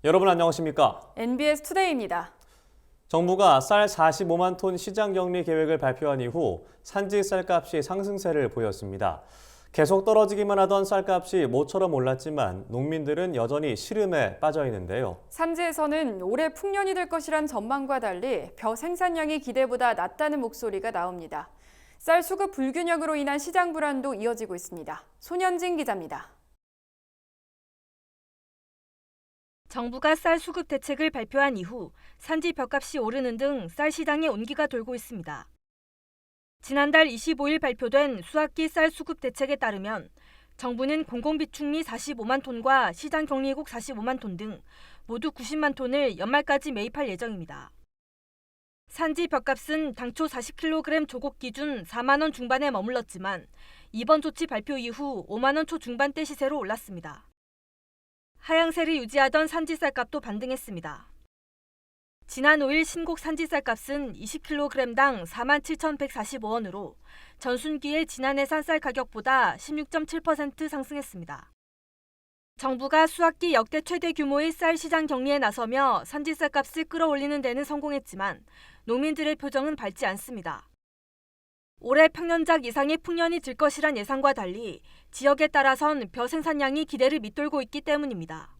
여러분 안녕하십니까? NBS 투데이입니다. 정부가 쌀 45만 톤 시장 격리 계획을 발표한 이후 산지 쌀값이 상승세를 보였습니다. 계속 떨어지기만 하던 쌀값이 모처럼 올랐지만 농민들은 여전히 시름에 빠져 있는데요. 산지에서는 올해 풍년이 될 것이란 전망과 달리 벼 생산량이 기대보다 낮다는 목소리가 나옵니다. 쌀 수급 불균형으로 인한 시장 불안도 이어지고 있습니다. 손현진 기자입니다. 정부가 쌀 수급 대책을 발표한 이후 산지 벼값이 오르는 등 쌀 시장에 온기가 돌고 있습니다. 지난달 25일 발표된 수학기 쌀 수급 대책에 따르면 정부는 공공비축미 45만 톤과 시장 격리국 45만 톤 등 모두 90만 톤을 연말까지 매입할 예정입니다. 산지 벼값은 당초 40kg 조곡 기준 4만 원 중반에 머물렀지만 이번 조치 발표 이후 5만 원 초중반대 시세로 올랐습니다. 하향세를 유지하던 산지 쌀값도 반등했습니다. 지난 5일 신곡 산지 쌀값은 20kg당 47,145원으로 전순기의 지난해 쌀 가격보다 16.7% 상승했습니다. 정부가 수학기 역대 최대 규모의 쌀 시장 격리에 나서며 산지 쌀값을 끌어올리는 데는 성공했지만 농민들의 표정은 밝지 않습니다. 올해 평년작 이상의 풍년이 질 것이란 예상과 달리 지역에 따라선 벼 생산량이 기대를 밑돌고 있기 때문입니다.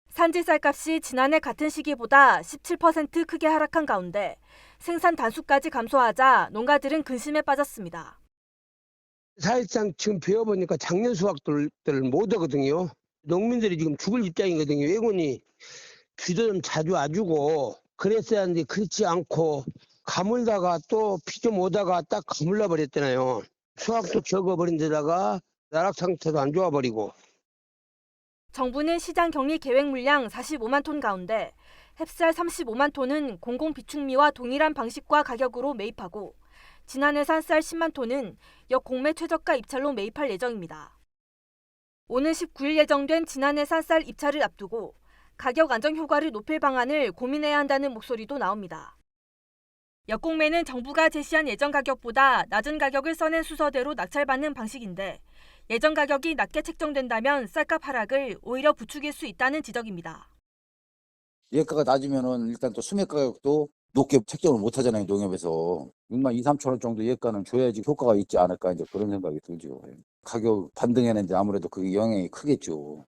산지 쌀값이 지난해 같은 시기보다 17% 크게 하락한 가운데 생산 단수까지 감소하자 농가들은 근심에 빠졌습니다. 사실상 지금 배워보니까 작년 수확들 못 하거든요. 농민들이 지금 죽을 입장이거든요. 왜냐니 비도 좀 자주 와주고 그랬어야 하는데 그렇지 않고 가물다가 또 비 좀 오다가 딱 가물러 버렸잖아요. 수확도 적어버린 데다가 나락 상태도 안 좋아버리고. 정부는 시장 격리 계획 물량 45만 톤 가운데 햅쌀 35만 톤은 공공비축미와 동일한 방식과 가격으로 매입하고 지난해 산 쌀 10만 톤은 역공매 최저가 입찰로 매입할 예정입니다. 오는 19일 예정된 지난해 산 쌀 입찰을 앞두고 가격 안정 효과를 높일 방안을 고민해야 한다는 목소리도 나옵니다. 역공매는 정부가 제시한 예정 가격보다 낮은 가격을 써낸 순서대로 낙찰받는 방식인데 예정 가격이 낮게 책정된다면 쌀값 하락을 오히려 부추길 수 있다는 지적입니다. 예가가 낮으면은 일단 또 수매 가격도 높게 책정을 못 하잖아요, 농협에서. 6만 2, 3천 원 정도 예가는 줘야지 효과가 있지 않을까 이제 그런 생각이 들죠. 가격 반등에는 이제 아무래도 그게 영향이 크겠죠.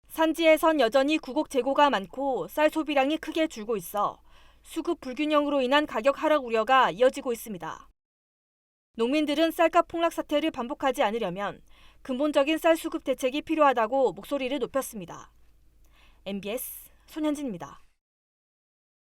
산지에선 여전히 구곡 재고가 많고 쌀 소비량이 크게 줄고 있어 수급 불균형으로 인한 가격 하락 우려가 이어지고 있습니다. 농민들은 쌀값 폭락 사태를 반복하지 않으려면 근본적인 쌀 수급 대책이 필요하다고 목소리를 높였습니다. NBS 손현진입니다.